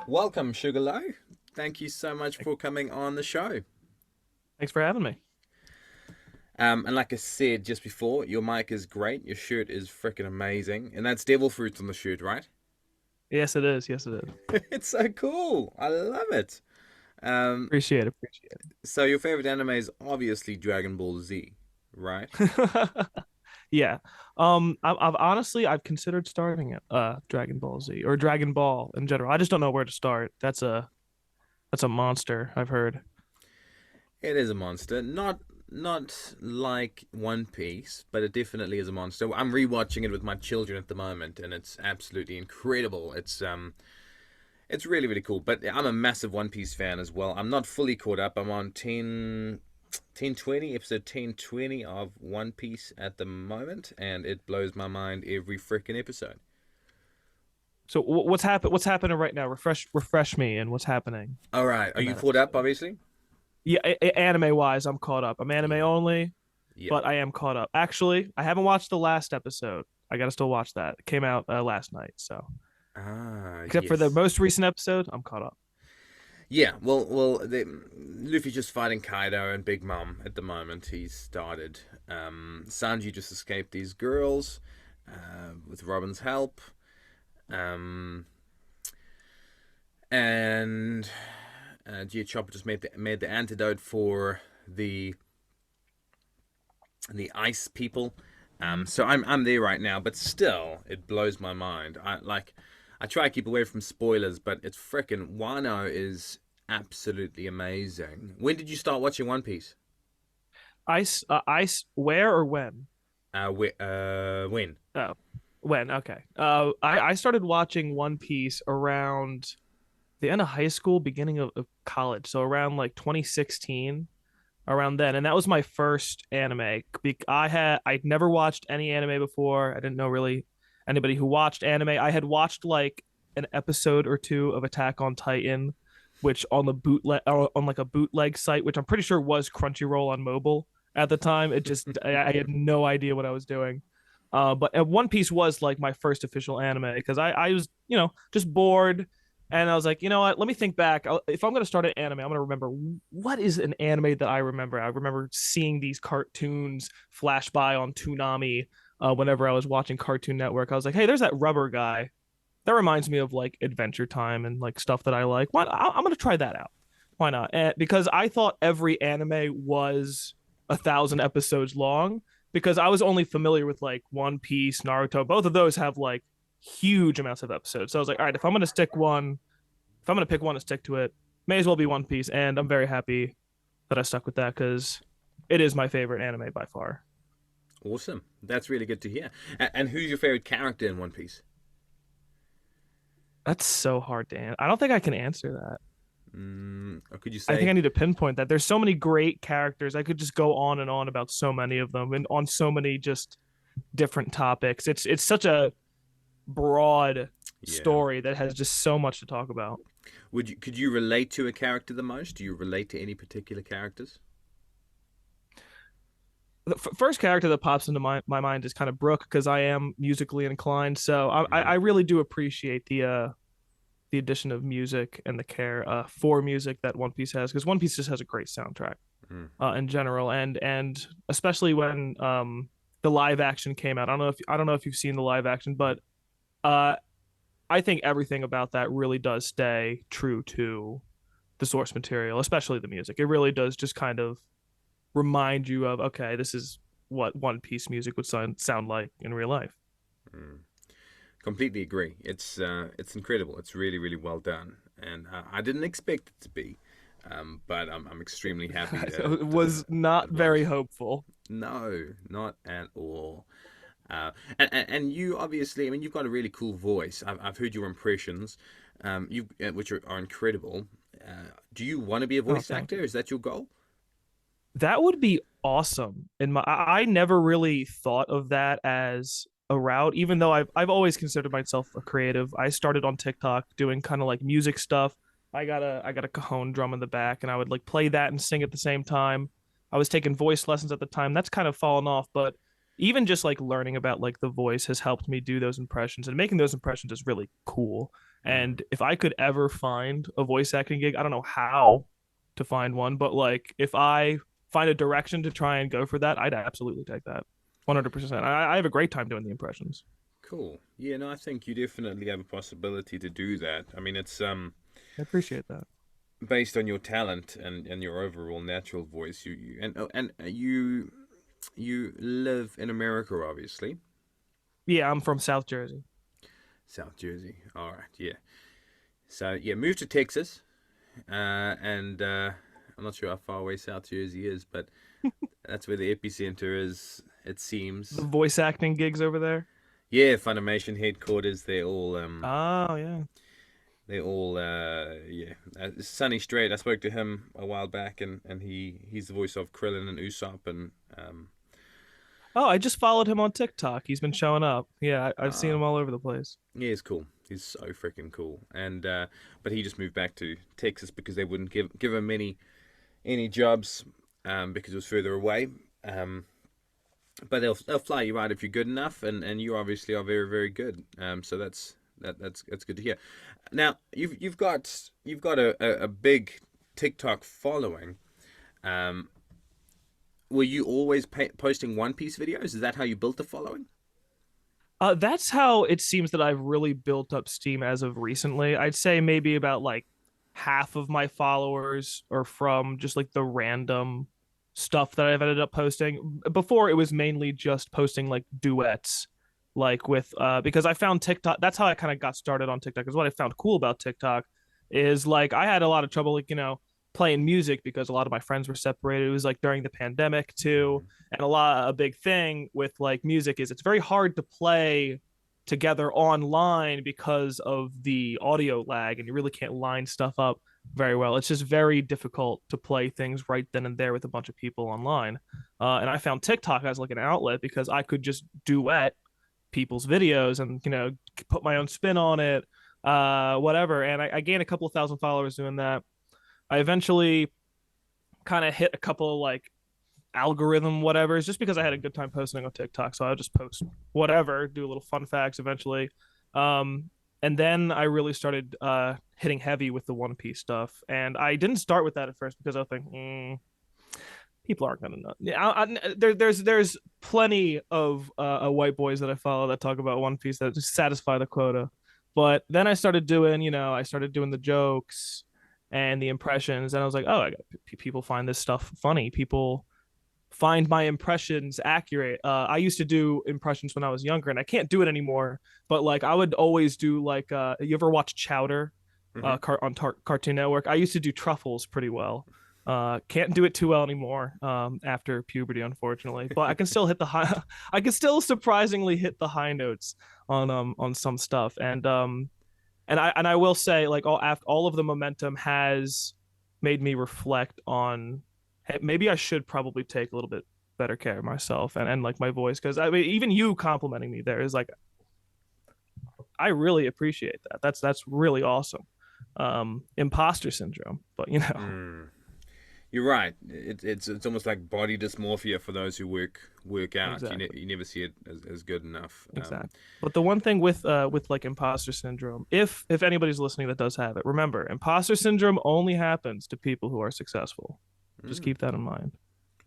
Welcome, SugarLo. Thank you so much for coming on the show. Thanks for having me. And like I said just before, your mic is great. Your shirt is freaking amazing, and that's devil fruits on the shirt, right? Yes, it is. Yes, it is. It's so cool. I love it. Um, Appreciate it. Appreciate so your favorite anime is obviously Dragon Ball Z, right? it. Yeah. I've honestly I've considered starting it, Dragon Ball Z or Dragon Ball in general. I just don't know where to start. That's a monster, I've heard. It is a monster. Not like One Piece, but it definitely is a monster. I'm rewatching it with my children at the moment, and it's absolutely incredible. It's really, really cool. But I'm a massive One Piece fan as well. I'm not fully caught up. I'm on 1020, episode 1020 of One Piece at the moment, and it blows my mind every freaking episode. So what's happening right now? Refresh me and what's happening All right. Are in you that caught up, episode. obviously? Yeah, anime wise, I'm caught up. I'm anime Yeah. only, Yeah. but I am caught up. Actually, I haven't watched the last episode. I gotta still watch that. It came out last night, so Ah, except for the yes. most recent episode, I'm caught up. Yeah, Luffy's just fighting Kaido and Big Mom at the moment. He's started. Sanji just escaped these girls with Robin's help. Um, and Chopper just made the antidote for the the ice people. So I'm there right now, but still, it blows my mind. I try to keep away from spoilers, but it's freaking Wano is absolutely amazing. When did you start watching One Piece? Ice. Where or when? When? Oh, when? Okay. I started watching One Piece around the end of high school, beginning of college, so around like 2016, around then, and that was my first anime. I'd never watched any anime before. I didn't know really anybody who watched anime. I had watched like an episode or two of Attack on Titan, which on the bootleg on like a bootleg site, which I'm pretty sure was Crunchyroll on mobile at the time. I had no idea what I was doing. But One Piece was like my first official anime because I was just bored, and I was like, you know what? Let me think back. If I'm going to start an anime, I'm going to remember what is an anime that I remember. I remember seeing these cartoons flash by on Toonami whenever I was watching Cartoon Network. I was like, hey, there's that rubber guy. That reminds me of like Adventure Time and like stuff that I like. I'm going to try that out. Why not? Because I thought every anime was 1,000 episodes long because I was only familiar with like One Piece, Naruto. Both of those have like huge amounts of episodes. So I was like, all right, if I'm gonna pick one to stick to it, may as well be One Piece. And I'm very happy that I stuck with that because it is my favorite anime by far. Awesome. That's really good to hear. And who's your favorite character in One Piece? That's so hard to answer. I don't think I can answer that. Or could you I think say? I need to pinpoint that. There's so many great characters. I could just go on and on about so many of them and on so many just different topics. It's such a broad Yeah. story that has just so much to talk about. Could you relate to a character the most? Do you relate to any particular characters? The first character that pops into my mind is kind of Brooke because I am musically inclined. So I Mm-hmm. really do appreciate the addition of music and the care for music that One Piece has because One Piece just has a great soundtrack Mm. in general and especially when the live action came out. I don't know if you've seen the live action, but uh, I think everything about that really does stay true to the source material, especially the music. It really does just kind of remind you of okay, this is what One Piece music would sound like in real life. Mm. Completely agree. It's incredible. It's really really well done, and I didn't expect it to be, but I'm extremely happy It was not it very was. hopeful. No, not at all. And you obviously, I mean, you've got a really cool voice. I've heard your impressions, which are incredible. Do you want to be a Oh, voice thank actor? you. Is that your goal? That would be awesome. I never really thought of that as a route, even though I've always considered myself a creative. I started on TikTok doing kind of like music stuff. I got a cajon drum in the back, and I would like play that and sing at the same time. I was taking voice lessons at the time. That's kind of fallen off, but even just like learning about like the voice has helped me do those impressions, and making those impressions is really cool. Mm. And if I could ever find a voice acting gig, I don't know how to find one, but like if I find a direction to try and go for that, I'd absolutely take that. 100%. I have a great time doing the impressions. Cool. Yeah, no, I think you definitely have a possibility to do that. I mean, it's I appreciate that. based on your talent and your overall natural voice. You live in America, obviously. Yeah, I'm from South Jersey. South Jersey. All right, yeah. So yeah, moved to Texas, and I'm not sure how far away South Jersey is, but that's where the epicenter is. It The seems. voice acting gigs over there. Yeah, Funimation headquarters. Oh yeah. They're all yeah. Sunny Strait. I spoke to him a while back, and he's the voice of Krillin and Usopp, and Oh, I just followed him on TikTok. He's been showing up. Yeah, I've seen uh, him all over the place. yeah, he's cool. He's so freaking cool. And but he just moved back to Texas because they wouldn't give him any jobs because it was further away. Um, but they'll fly you right if you're good enough, and you obviously are very very good. So that's good to hear. Now you've got a big TikTok following. Um, were you always posting One Piece videos? Is that how you built the following? That's how it seems that I've really built up steam as of recently. I'd say maybe about like half of my followers are from just like the random stuff that I've ended up posting. Before it was mainly just posting like duets, like with because I found TikTok. That's how I kind of got started on TikTok. Is what I found cool about TikTok is like I had a lot of trouble like playing music because a lot of my friends were separated. It was like during the pandemic too, Mm, and a big thing with like music is it's very hard to play together online because of the audio lag, and you really can't line stuff up very well. It's just very difficult to play things right then and there with a bunch of people online. And I found TikTok as like an outlet because I could just duet people's videos and put my own spin on it, whatever. And I gained a couple of thousand followers doing that. I eventually kind of hit a couple of like algorithm whatever. It's just because I had a good time posting on TikTok, so I'll just post whatever, do a little fun facts eventually. Um, and then I really started hitting heavy with the One Piece stuff, and I didn't start with that at first because I was thinking, people aren't gonna know. Yeah, there's plenty of white boys that I follow that talk about One Piece that just satisfy the quota. But then I started doing the jokes and the impressions, and I was like, oh, people find this stuff funny. People find my impressions accurate. I used to do impressions when I was younger, and I can't do it anymore. But like, I would always do like, you ever watch Chowder, mm-hmm. on Cartoon Network? I used to do Truffles pretty well. Can't do it too well anymore after puberty, unfortunately. But I can still hit the high. I can still surprisingly hit the high notes on some stuff, and I will say like all of the momentum has made me reflect on, hey, maybe I should probably take a little bit better care of myself and like my voice, because I mean even you complimenting me there is like I really appreciate that. That's really awesome. Imposter syndrome, but Mm. You're right. It's almost like body dysmorphia for those who work out. exactly. You never see it as good enough. Exactly. But the one thing with like imposter syndrome, if anybody's listening that does have it, remember, imposter syndrome only happens to people who are successful. Just Mm, keep that in mind.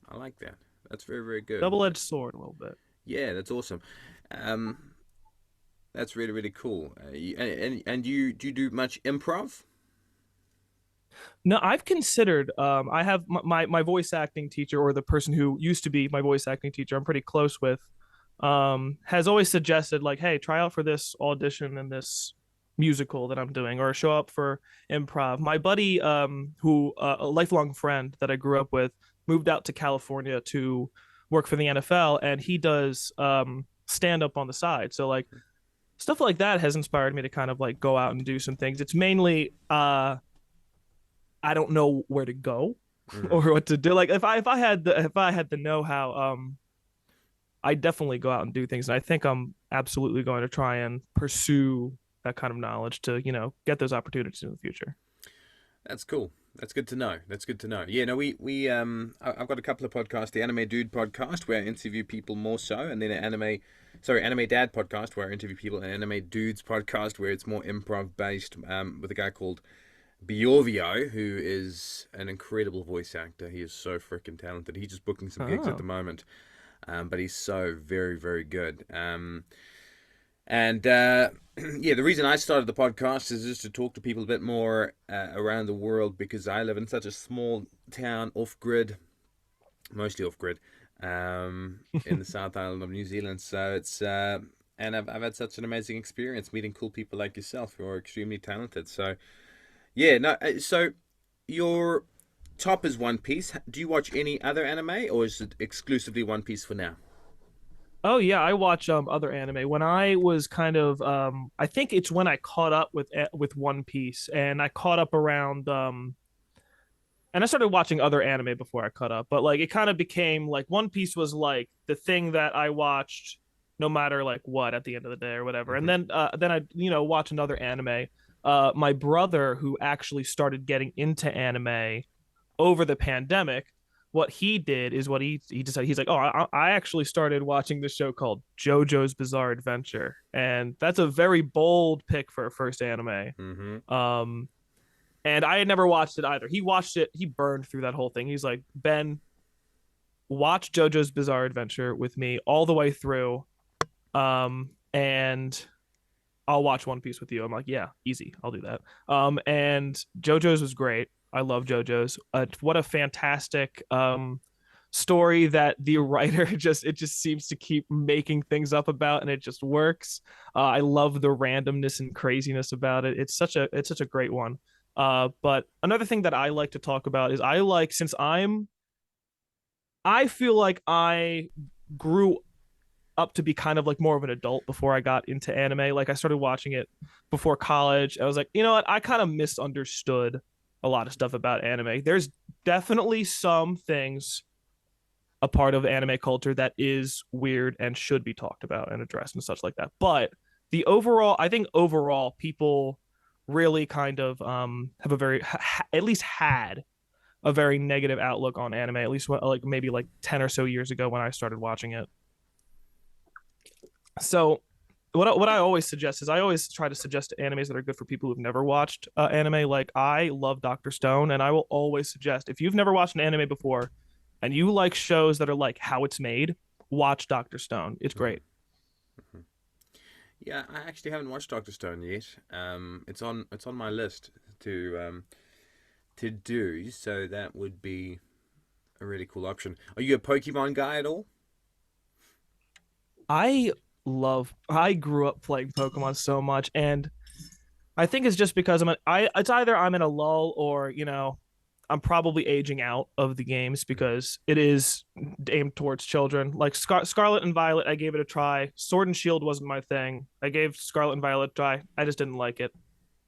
I like that. That's very very good. Double-edged sword a little bit. Yeah, that's awesome. Um, that's really really cool. And you do you do much improv? No, I've considered. I have my voice acting teacher, or the person who used to be my voice acting teacher. I'm pretty close with. Has always suggested like, hey, try out for this audition in this musical that I'm doing, or show up for improv. My buddy, who a lifelong friend that I grew up with, moved out to California to work for the NFL, and he does stand up on the side. So like stuff like that has inspired me to kind of like go out and do some things. It's mainly I don't know where to go Mm. or what to do. Like if I had the know how, I definitely go out and do things. And I think I'm absolutely going to try and pursue that kind of knowledge to get those opportunities in the future. That's cool. That's good to know. That's good to know. Yeah, no, I've got a couple of podcasts. The Anime Dude podcast where I interview people more so, and then Anime Dad podcast where I interview people, and Anime Dudes podcast where it's more improv based. With a guy called Biorvio, who is an incredible voice actor. He is so freaking talented. He's just booking some gigs at the Oh. moment, but he's so very, very good. And yeah, the reason I started the podcast is just to talk to people a bit more around the world because I live in such a small town, off grid, mostly off grid, in the South Island of New Zealand. So and I've had such an amazing experience meeting cool people like yourself who are extremely talented. So yeah, no, so your top is One Piece. Do you watch any other anime, or is it exclusively One Piece for now? Oh yeah, I watch other anime. When I was kind of I think it's when I caught up with One Piece, and I caught up around and I started watching other anime before I caught up, but like it kind of became like One Piece was like the thing that I watched no matter like what at the end of the day or whatever. And Mm-hmm. then I watch another anime. My brother who actually started getting into anime over the pandemic, what he did is what he decided. He's like, oh, I actually started watching this show called JoJo's Bizarre Adventure, and that's a very bold pick for a first anime. Mm-hmm. Um, and I had never watched it either. He watched it. He burned through that whole thing. He's like, Ben, watch JoJo's Bizarre Adventure with me all the way through, and I'll watch One Piece with you. I'm like, yeah, easy. I'll do that. And JoJo's was great. I love JoJo's. What a fantastic story that the writer just seems to keep making things up about, and it just works. I love the randomness and craziness about it. It's such a great one. But another thing that I like to talk about is I like since I feel like I grew up to be kind of like more of an adult before I got into anime. Like I started watching it before college. I was like, you know what? I kind of misunderstood a lot of stuff about anime. There's definitely some things a part of anime culture that is weird and should be talked about and addressed and such like that. But I think overall, people really kind of have a at least had a very negative outlook on anime. At least like maybe like 10 or so years ago when I started watching it. So what I always suggest is I always try to suggest animes that are good for people who've never watched anime. Like I love Doctor Stone, and I will always suggest if you've never watched an anime before, and you like shows that are like how it's made, watch Doctor Stone. It's Mm-hmm. great. Mm-hmm. Yeah, I actually haven't watched Doctor Stone yet. It's on my list to do. So that would be a really cool option. Are you a Pokemon guy at all? I grew up playing Pokemon so much, and I think it's just because it's either I'm in a lull or I'm probably aging out of the games because it is aimed towards children. Like Scarlet and Violet, I gave it a try. Sword and Shield wasn't my thing. I gave Scarlet and Violet a try. I just didn't like it.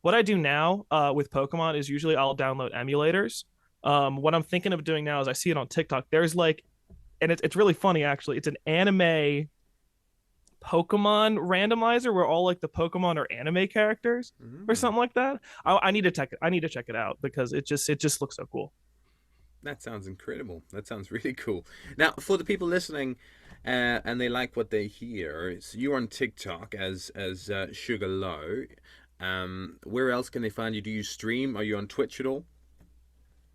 What I do now with Pokemon is usually I'll download emulators. What I'm thinking of doing now is I see it on TikTok. There's like, and it's really funny actually. It's an anime Pokemon randomizer where all like the Pokemon are anime characters or Mm, something like that. I need to check it. I need to check it out because it just looks so cool. that sounds incredible. That sounds really cool. Now, for the people listening, and they like what they hear, so you're on TikTok as SugarLo. Where else can they find you? Do you stream? Are you on Twitch at all?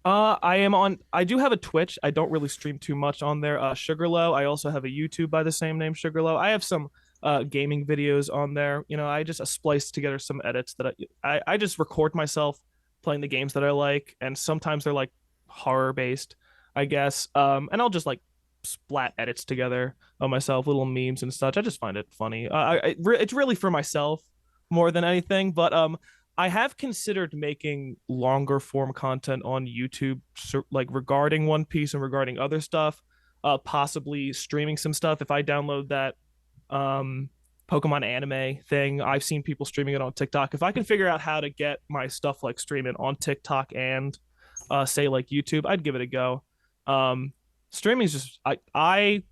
I am on. I do have a Twitch. I don't really stream too much on there. SugarLo. I also have a YouTube by the same name, SugarLo. I have some gaming videos on there. I just splice together some edits that I just record myself playing the games that I like, and sometimes they're like horror based, I guess. And I'll just like splat edits together of myself, little memes and such. I just find it funny. It's really for myself more than anything, but I have considered making longer form content on YouTube, like regarding One Piece and regarding other stuff. Possibly streaming some stuff if I download that um, Pokemon anime thing. I've seen people streaming it on TikTok. If I can figure out how to get my stuff like streaming on TikTok and say like YouTube, I'd give it a go. Streaming is just I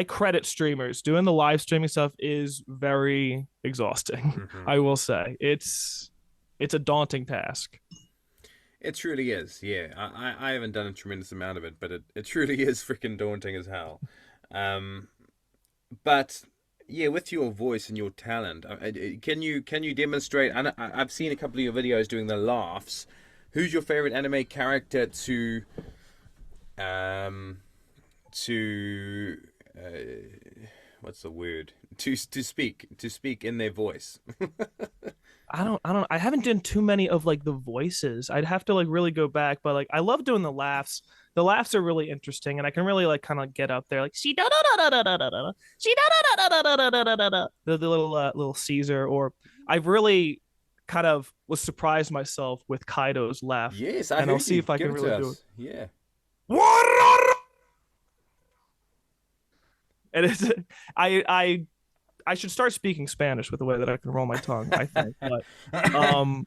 credit streamers. Doing the live streaming stuff is very exhausting. Mm-hmm. I will say it's a daunting task. It truly is. Yeah, I haven't done a tremendous amount of it, but it truly is freaking daunting as hell. Um, but yeah, with your voice and your talent, can you demonstrate? I've seen a couple of your videos doing the laughs. Who's your favorite anime character um to what's the word, to speak in their voice? I haven't done too many of like the voices. I'd have to like really go back, but like I love doing the laughs. The laughs are really interesting and I can really like kind of get up there like she da da da da da da da da she da da da da da da da da da the little Caesar, or I've really kind of was surprised myself with Kaido's laugh, Yes, I and I'll heard see you. if I Give can it really to do it. us. Yeah. And it's I should start speaking Spanish with the way that I can roll my tongue, I think. But um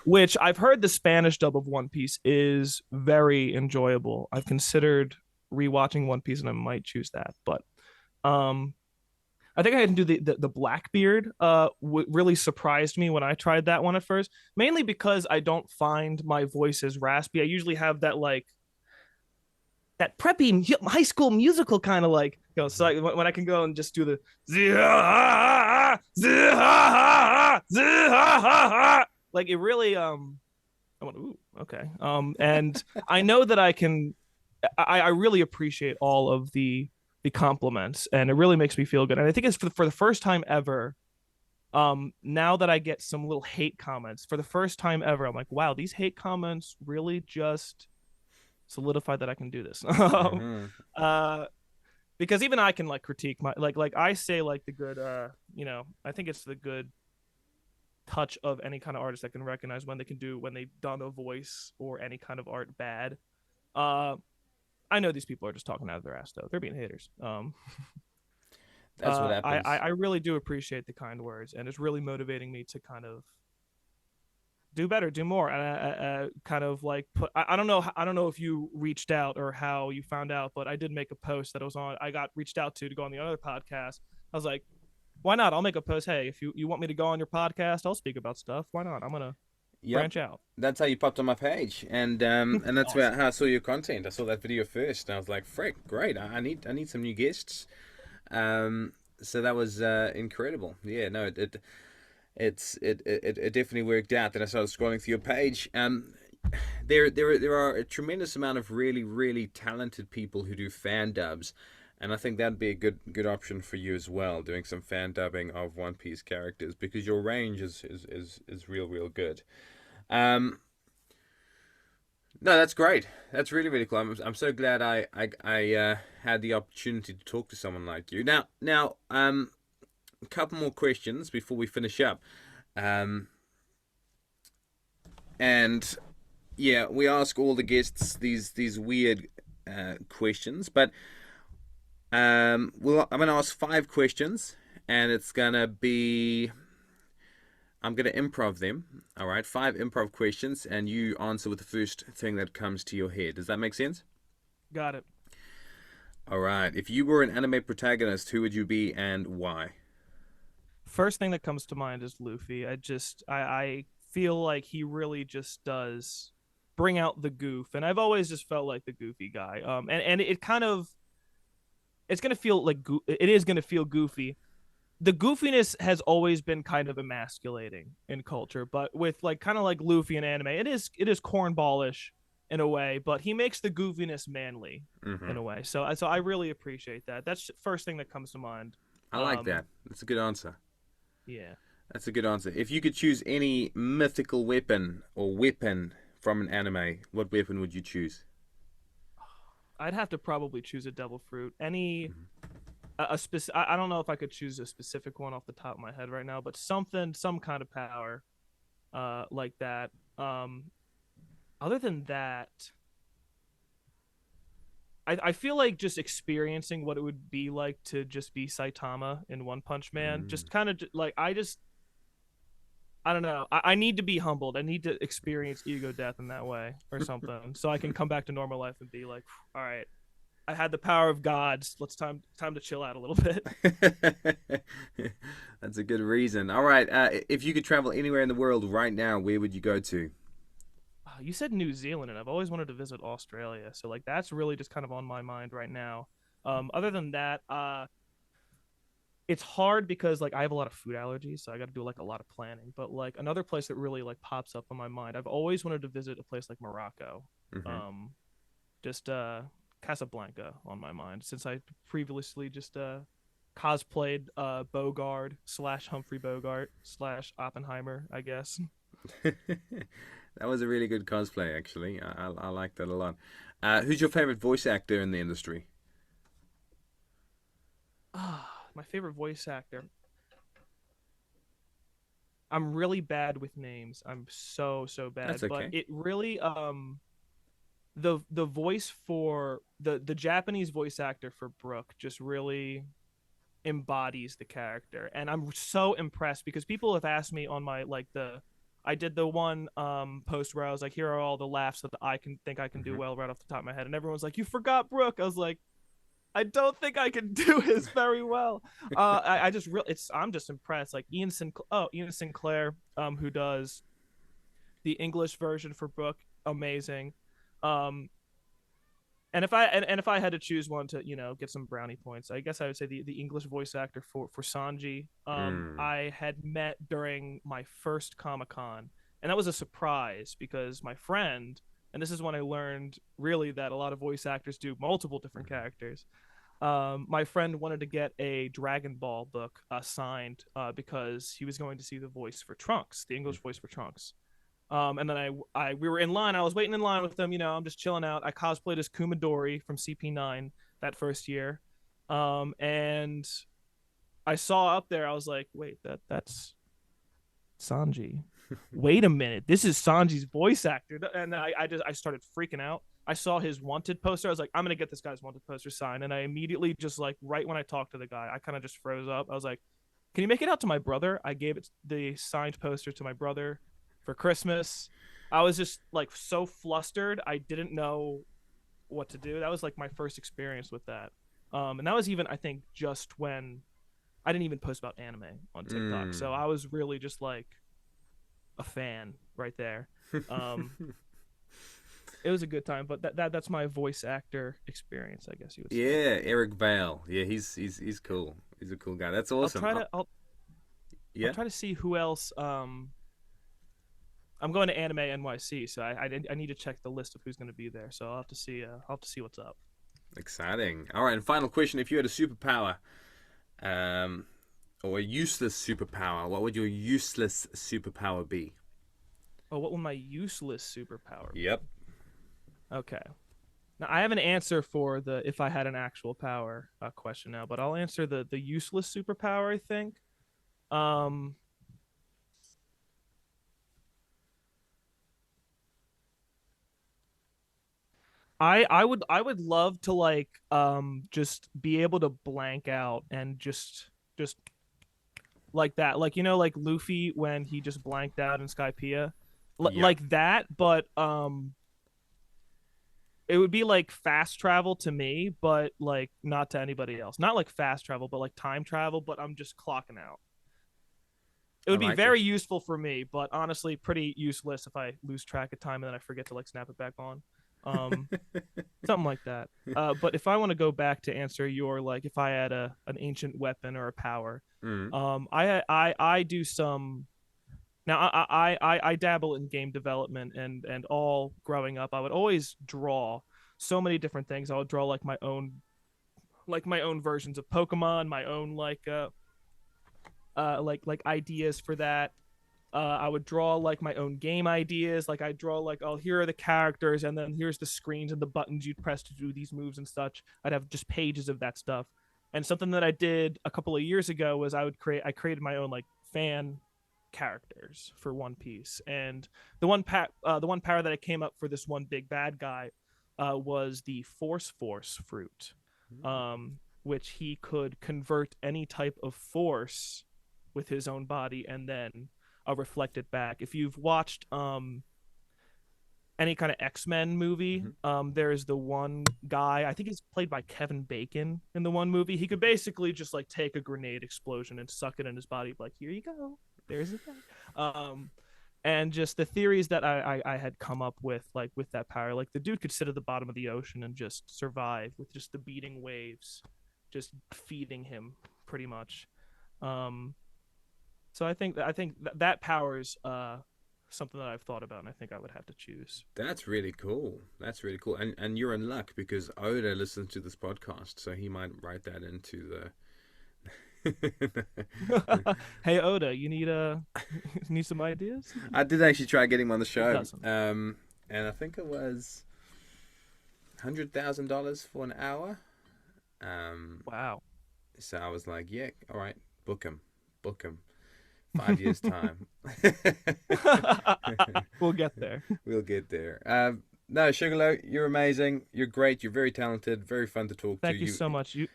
which I've heard the Spanish dub of One Piece is very enjoyable. I've considered rewatching One Piece and I might choose that. But um I think I can do the Blackbeard. Really surprised me when I tried that one at first, mainly because I don't find my voice as raspy. I usually have that like that preppy high school musical kind of like, so when I can go and just do the like it really I went, ooh, okay. And I know that I can. I really appreciate all of the compliments, and it really makes me feel good. And I think it's for the first time ever. Now that I get some little hate comments for the first time ever, I'm like, wow, these hate comments really just solidify that I can do this. Mm-hmm. uh, because even I can like critique my like I say like the good I think it's the good touch of any kind of artist that can recognize when they can do when they've done a voice or any kind of art bad. Uh, I know these people are just talking out of their ass though. They're being haters. That's what I happens. really do appreciate the kind words, and it's really motivating me to kind of do better, do more, and kind of like put. I don't know if you reached out or how you found out, but I did make a post that I was on. I got reached out to go on the other podcast. I was like, why not? I'll make a post. Hey, if you want me to go on your podcast, I'll speak about stuff. Why not? I'm gonna Yep. branch out. That's how you popped on my page, and that's where Awesome. how I saw your content. I saw that video first, and I was like, "Frick, great! I need some new guests." Um, so that was incredible. Yeah, no, it definitely worked out. Then I started scrolling through your page. There are a tremendous amount of really really talented people who do fan dubs, and I think that'd be a good option for you as well, doing some fan dubbing of One Piece characters because your range is real good. Um, no, that's great. That's really really cool. I'm so glad I had the opportunity to talk to someone like you. Now, a couple more questions before we finish up. Um, and yeah, we ask all the guests these weird questions, but I'm gonna ask 5 questions, and it's gonna be I'm gonna improv them. All right, 5 improv questions, and you answer with the first thing that comes to your head. Does that make sense? Got it. All right. If you were an anime protagonist, who would you be and why? First thing that comes to mind is Luffy. I feel like he really just does bring out the goof, and I've always just felt like the goofy guy. And it kind of it's gonna feel like it is gonna feel goofy. The goofiness has always been kind of emasculating in culture, but with like kind of like Luffy in anime, it is cornballish in a way, but he makes the goofiness manly Mm-hmm. in a way. So I really appreciate that. That's the first thing that comes to mind. I like Um, that. That's a good answer. yeah. That's a good answer. If you could choose any mythical weapon or weapon from an anime, what weapon would you choose? I'd have to probably choose a devil fruit. Any Mm-hmm. a specific. I don't know if I could choose a specific one off the top of my head right now, but something, some kind of power, like that. Other than that, I feel like just experiencing what it would be like to just be Saitama in One Punch Man, Mm. just kind of like I don't know. I need to be humbled. I need to experience ego death in that way or something, so I can come back to normal life and be like, all right, I had the power of gods. Let's time to chill out a little bit. That's a good reason. All right. If you could travel anywhere in the world right now, where would you go to? You said New Zealand, and I've always wanted to visit Australia. So like that's really just kind of on my mind right now. Other than that, it's hard because like I have a lot of food allergies, so I got to do like a lot of planning. But like another place that really like pops up on my mind, I've always wanted to visit a place like Morocco. Hmm. Um, just Casablanca on my mind since I previously just cosplayed Bogart slash Humphrey Bogart slash Oppenheimer, I guess. That was a really good cosplay, actually. I like that a lot. Who's your favorite voice actor in the industry? My favorite voice actor. I'm really bad with names. I'm so That's bad, but okay. it really the voice for the Japanese voice actor for Brooke just really embodies the character, and I'm so impressed because people have asked me on my like the I did the one post where I was like, here are all the laughs that I can think I can do Hmm. well right off the top of my head, and everyone's like, you forgot Brooke. I was like, I don't think I can do his very well. I just real it's I'm just impressed. Like Ian Sinclair, who does the English version for Brooke, amazing. Um, and if I had to choose one to get some brownie points, I guess I would say the English voice actor for Sanji. Mm. I had met during my first Comic Con, and that was a surprise because my friend, and this is when I learned really that a lot of voice actors do multiple different Hmm. characters. My friend wanted to get a Dragon Ball book signed because he was going to see the voice for Trunks, the English voice for Trunks. And then we were in line. I was waiting in line with them. I'm just chilling out. I cosplayed as Kumadori from CP9 that first year, and I saw up there. I was like, wait, that's Sanji. Wait a minute, this is Sanji's voice actor. And I started freaking out. I saw his wanted poster. I was like, I'm gonna get this guy's wanted poster signed. And I immediately just like right when I talked to the guy, I kind of just froze up. I was like, can you make it out to my brother? I gave it the signed poster to my brother for Christmas. I was just like so flustered. I didn't know what to do. That was like my first experience with that. And that was even I think just when I didn't even post about anime on TikTok. So Mm. I was really just like a fan right there. Um, it was a good time, but that's my voice actor experience, I guess you would say. Yeah, Eric Vale. Yeah, he's cool. He's a cool guy. That's I'll awesome. try to I'll I'll Yeah. try to see who else. I'm going to Anime NYC, so I need to check the list of who's going to be there. So I'll have to see. I'll have to see what's up. Exciting. All right, and final question: if you had a superpower, um, or a useless superpower, what would your useless superpower be? Oh, what will my useless superpower be? Yep. Okay. Now I have an answer for the if I had an actual power question now, but I'll answer the useless superpower. I think. Um, I would love to like just be able to blank out and just like that, like like Luffy when he just blanked out in Skypiea, Yep. like that, but it would be like fast travel to me, but like not to anybody else. Not like fast travel, but like time travel, but I'm just clocking out. It I would be like it. very useful for me, but honestly, pretty useless if I lose track of time and then I forget to like snap it back on. Um, Something like that. But if I want to go back to answer your like, if I had a an ancient weapon or a power, Mm. I do some. Now I dabble in game development and all growing up I would always draw so many different things. I would draw like my own versions of Pokemon, my own like ideas for that. I would draw like my own game ideas. Like I draw like, oh, here are the characters, and then here's the screens and the buttons you'd press to do these moves and such. I'd have just pages of that stuff. And something that I did a couple of years ago was I created my own like fan characters for One Piece, and the one power that I came up for this one big bad guy was the Force fruit, which he could convert any type of force with his own body and then reflect it back. If you've watched any kind of X-Men movie, Mhm. there's the one guy, I think he's played by Kevin Bacon in the one movie. He could basically just like take a grenade explosion and suck it in his body, like, here you go. There's the thing. Um, and just the theories that I had come up with, like with that power, like the dude could sit at the bottom of the ocean and just survive with just the beating waves just feeding him pretty much. um so I think that power is something that I've thought about, and I think I would have to choose. That's really cool. That's really cool. And you're in luck because Oda listens to this podcast, so he might write that into the. Hey Oda, you need need some ideas? I did actually try getting him on the He show, doesn't. and I think it was $100,000 for an hour. Um, Wow. so I was like, yeah, all right, book him. 5 years time. We'll get there. We'll get there. No, SugarLo, you're amazing. You're great. You're very talented. Very fun to talk to. Thank you so much. You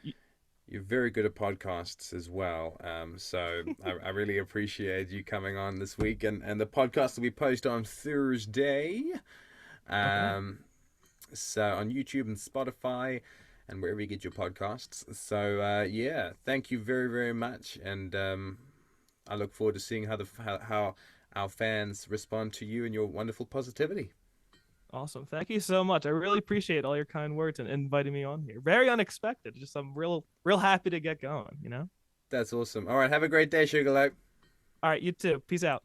You're very good at podcasts as well. So I really appreciate you coming on this week, and the podcast will be posted on Thursday. okay? Um, so on YouTube and Spotify and wherever you get your podcasts. So yeah, thank you very very much, and I look forward to seeing how our fans respond to you and your wonderful positivity. Awesome. Thank you so much. I really appreciate all your kind words and inviting me on here. Very unexpected. Just I'm real happy to get going. That's awesome. All right, have a great day, Sugarloaf. All right, you too. Peace out.